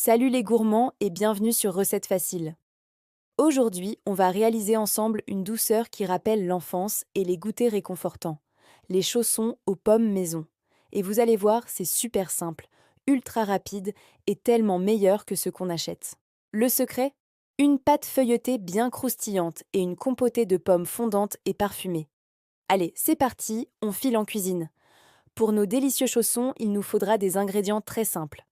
Salut les gourmands et bienvenue sur Recettes Faciles. Aujourd'hui, on va réaliser ensemble une douceur qui rappelle l'enfance et les goûters réconfortants. Les chaussons aux pommes maison. Et vous allez voir, c'est super simple, ultra rapide et tellement meilleur que ce qu'on achète. Le secret? Une pâte feuilletée bien croustillante et une compotée de pommes fondantes et parfumées. Allez, c'est parti, on file en cuisine. Pour nos délicieux chaussons, il nous faudra des ingrédients très simples.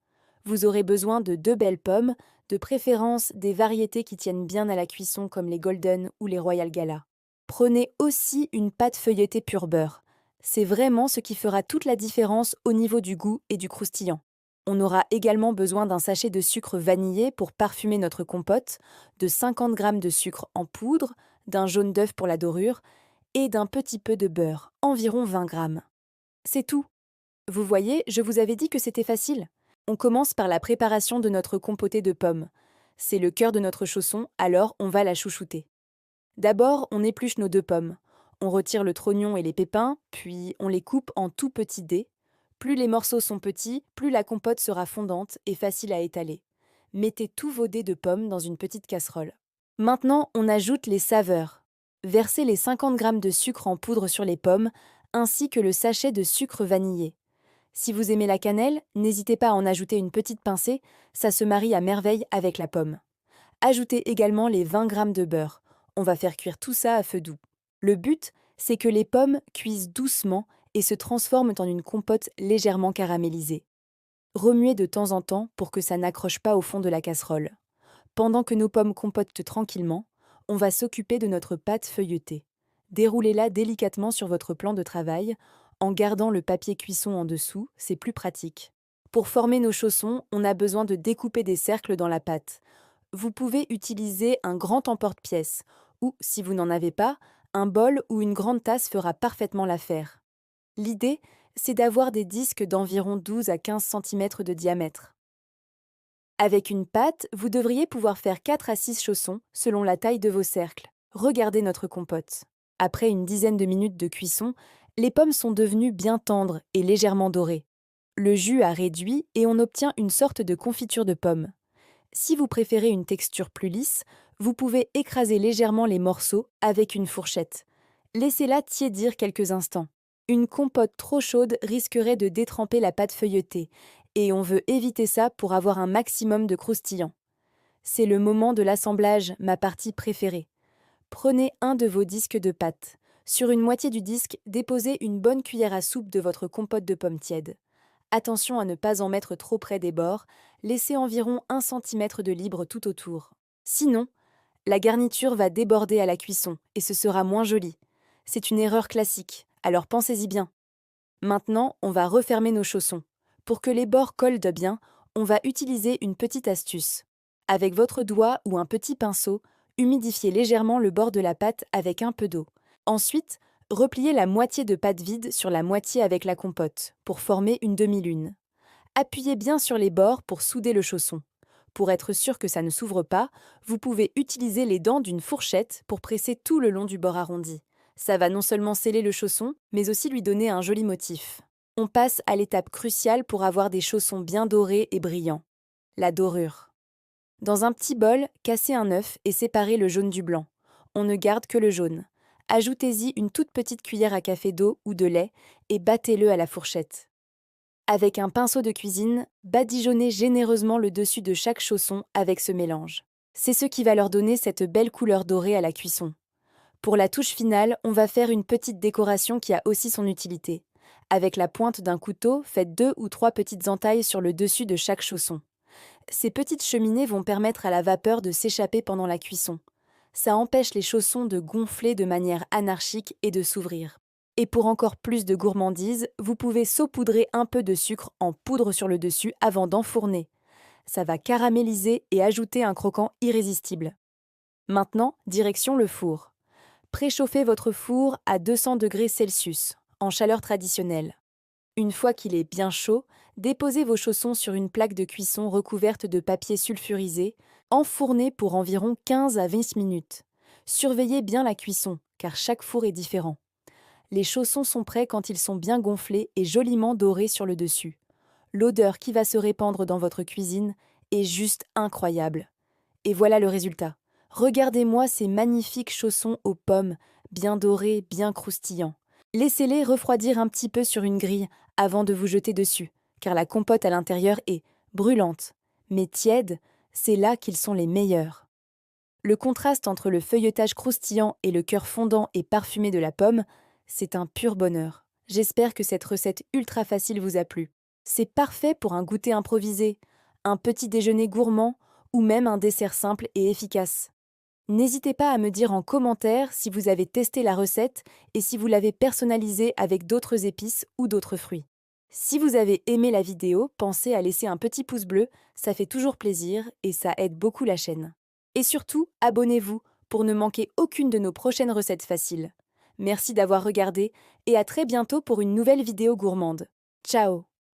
Vous aurez besoin de 2 belles pommes, de préférence des variétés qui tiennent bien à la cuisson comme les Golden ou les Royal Gala. Prenez aussi une pâte feuilletée pur beurre. C'est vraiment ce qui fera toute la différence au niveau du goût et du croustillant. On aura également besoin d'un sachet de sucre vanillé pour parfumer notre compote, de 50 g de sucre en poudre, d'un jaune d'œuf pour la dorure et d'un petit peu de beurre, environ 20 g. C'est tout. Vous voyez, je vous avais dit que c'était facile. On commence par la préparation de notre compotée de pommes. C'est le cœur de notre chausson, alors on va la chouchouter. D'abord, on épluche nos 2 pommes. On retire le trognon et les pépins, puis on les coupe en tout petits dés. Plus les morceaux sont petits, plus la compote sera fondante et facile à étaler. Mettez tous vos dés de pommes dans une petite casserole. Maintenant, on ajoute les saveurs. Versez les 50 g de sucre en poudre sur les pommes, ainsi que le sachet de sucre vanillé. Si vous aimez la cannelle, n'hésitez pas à en ajouter une petite pincée, ça se marie à merveille avec la pomme. Ajoutez également les 20 g de beurre. On va faire cuire tout ça à feu doux. Le but, c'est que les pommes cuisent doucement et se transforment en une compote légèrement caramélisée. Remuez de temps en temps pour que ça n'accroche pas au fond de la casserole. Pendant que nos pommes compotent tranquillement, on va s'occuper de notre pâte feuilletée. Déroulez-la délicatement sur votre plan de travail, en gardant le papier cuisson en dessous, c'est plus pratique. Pour former nos chaussons, on a besoin de découper des cercles dans la pâte. Vous pouvez utiliser un grand emporte-pièce, ou, si vous n'en avez pas, un bol ou une grande tasse fera parfaitement l'affaire. L'idée, c'est d'avoir des disques d'environ 12 à 15 cm de diamètre. Avec une pâte, vous devriez pouvoir faire 4 à 6 chaussons selon la taille de vos cercles. Regardez notre compote. Après une dizaine de minutes de cuisson, les pommes sont devenues bien tendres et légèrement dorées. Le jus a réduit et on obtient une sorte de confiture de pommes. Si vous préférez une texture plus lisse, vous pouvez écraser légèrement les morceaux avec une fourchette. Laissez-la tiédir quelques instants. Une compote trop chaude risquerait de détremper la pâte feuilletée, et on veut éviter ça pour avoir un maximum de croustillant. C'est le moment de l'assemblage, ma partie préférée. Prenez un de vos disques de pâte. Sur une moitié du disque, déposez une bonne cuillère à soupe de votre compote de pommes tièdes. Attention à ne pas en mettre trop près des bords, laissez environ 1 cm de libre tout autour. Sinon, la garniture va déborder à la cuisson et ce sera moins joli. C'est une erreur classique, alors pensez-y bien. Maintenant, on va refermer nos chaussons. Pour que les bords collent bien, on va utiliser une petite astuce. Avec votre doigt ou un petit pinceau, humidifiez légèrement le bord de la pâte avec un peu d'eau. Ensuite, repliez la moitié de pâte vide sur la moitié avec la compote, pour former une demi-lune. Appuyez bien sur les bords pour souder le chausson. Pour être sûr que ça ne s'ouvre pas, vous pouvez utiliser les dents d'une fourchette pour presser tout le long du bord arrondi. Ça va non seulement sceller le chausson, mais aussi lui donner un joli motif. On passe à l'étape cruciale pour avoir des chaussons bien dorés et brillants. La dorure. Dans un petit bol, cassez un œuf et séparez le jaune du blanc. On ne garde que le jaune. Ajoutez-y une toute petite cuillère à café d'eau ou de lait et battez-le à la fourchette. Avec un pinceau de cuisine, badigeonnez généreusement le dessus de chaque chausson avec ce mélange. C'est ce qui va leur donner cette belle couleur dorée à la cuisson. Pour la touche finale, on va faire une petite décoration qui a aussi son utilité. Avec la pointe d'un couteau, faites 2 ou 3 petites entailles sur le dessus de chaque chausson. Ces petites cheminées vont permettre à la vapeur de s'échapper pendant la cuisson. Ça empêche les chaussons de gonfler de manière anarchique et de s'ouvrir. Et pour encore plus de gourmandise, vous pouvez saupoudrer un peu de sucre en poudre sur le dessus avant d'enfourner. Ça va caraméliser et ajouter un croquant irrésistible. Maintenant, direction le four. Préchauffez votre four à 200 degrés Celsius, en chaleur traditionnelle. Une fois qu'il est bien chaud, déposez vos chaussons sur une plaque de cuisson recouverte de papier sulfurisé, enfournez pour environ 15 à 20 minutes. Surveillez bien la cuisson, car chaque four est différent. Les chaussons sont prêts quand ils sont bien gonflés et joliment dorés sur le dessus. L'odeur qui va se répandre dans votre cuisine est juste incroyable. Et voilà le résultat. Regardez-moi ces magnifiques chaussons aux pommes, bien dorés, bien croustillants. Laissez-les refroidir un petit peu sur une grille avant de vous jeter dessus, car la compote à l'intérieur est brûlante. Mais tiède, c'est là qu'ils sont les meilleurs. Le contraste entre le feuilletage croustillant et le cœur fondant et parfumé de la pomme, c'est un pur bonheur. J'espère que cette recette ultra facile vous a plu. C'est parfait pour un goûter improvisé, un petit déjeuner gourmand ou même un dessert simple et efficace. N'hésitez pas à me dire en commentaire si vous avez testé la recette et si vous l'avez personnalisée avec d'autres épices ou d'autres fruits. Si vous avez aimé la vidéo, pensez à laisser un petit pouce bleu, ça fait toujours plaisir et ça aide beaucoup la chaîne. Et surtout, abonnez-vous pour ne manquer aucune de nos prochaines recettes faciles. Merci d'avoir regardé et à très bientôt pour une nouvelle vidéo gourmande. Ciao!